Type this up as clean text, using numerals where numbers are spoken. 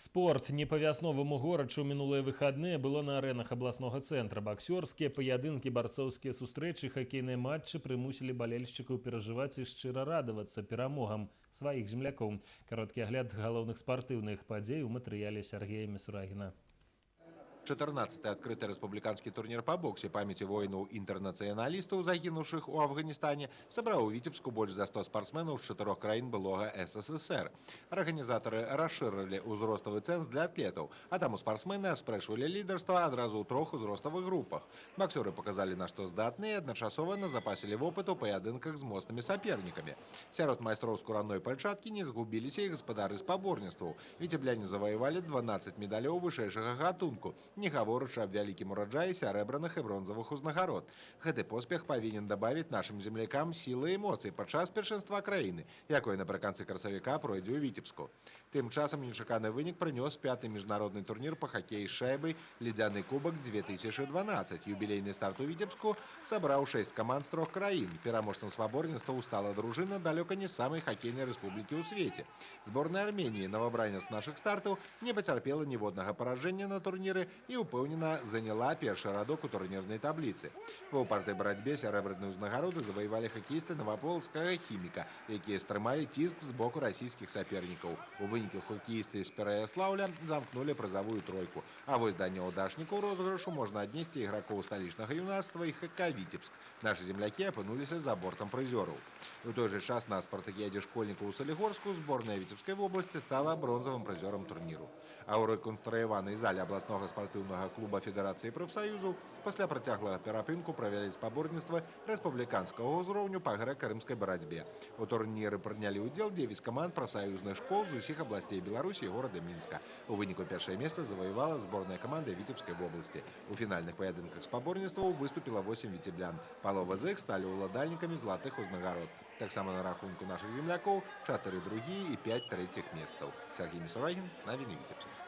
Спорт не па-вясноваму горачу мінулыя выхадныя было на арэнах абласнога цэнтра. Баксёрскія паядынкі, барцоўскія сустрэчы, хакейныя матчы прымусілі балельшчыкаў перажываць і шчыра радавацца перамогам сваіх землякоў. Кароткі агляд галоўных спартыўных падзей у матэрыяле Сергея Мисурагина. 14-й открытый республиканский турнир по боксе памяти воинов-интернационалистов, загинувших у Афганистане, собрал у Витебску больше за 100 спортсменов с 4 краін былога СССР. Организаторы расширили узростовый ценз для атлетов, а там у спортсмены аспрэчвалі лидерство одразу у 3 узростовых группах. Боксеры показали, на что здатные, одночасово назапасили опыт у поединках с мощными соперниками. Сярод майстров скураной пальчатки не сгубились и господары спаборніцтваў. Витебляне завоевали 12 медалёў вышэйшага гатунку, не гаворачы аб вялікім ураджаі сярэбраных і бронзавых узнагарод. Гэты поспех павінен дабавіць нашым землякам сілы і эмоцый падчас першынства краіны, якое напрыканцы красавіка пройдзе ў Вітебску. Тым часам нечаканы вынік прынёс 5-й міжнародны турнір па хакеі з шайбай «Ледзяны кубак 2012». Юбілейны старт у Вітебску сабраў 6 каманд з 3 краін. Пераможцам спаборніцтваў стала дружына далёка не самай хакейнай рэспублікі ў свеце. Зборная Арменіі, новабранец нашых стартаў, не пацярпела ніводнага паражэння на турніры і упэўнена заняла першы радок у турнірнай табліцы. Ва ўпартай барацьбе сярэбраныя ўзнагароды заваявалі хакеісты наваполацкага хіміка, якія стрымалі ціск з боку расійскіх сапернікаў. У выніку хокеісты з Пераяслаўля замкнулі прызавую тройку. А вось да няўдачнікаў розыгрышу можна аднесці ігракоў сталічнага юнацтва і ХК Вітебск. Нашы землякі апынуліся за бортам прызёраў. У той жа час на спартакіядзе школьнікаў у Салігорску зборная Вітебскай вобласці стала бронзавым прызёрам турніру. А ў рэканструяванай зале абласнога спартыўнага клуба Федэрацыі прафсаюзаў пасля працяглага перапынку правялі спаборніцтва рэспубліканскага ўзроўню па грэка-рымскай барацьбе. У турніры прынялі ўдзел 9 каманд прафсаюзных школ з усіх абласцей Беларусі і горада Мінска. У выніку першае месца заваявала зборная каманда Вітебскай вобласці. У фінальных паядынках спаборніцтваў выступіла 8 віцеблян. Палова з іх сталі ўладальнікамі златых узнагарод. Таксама на рахунку нашых землякоў 4 другія і 5 трэціх месцаў. Сергей Мисурагин, навіны Вітебска.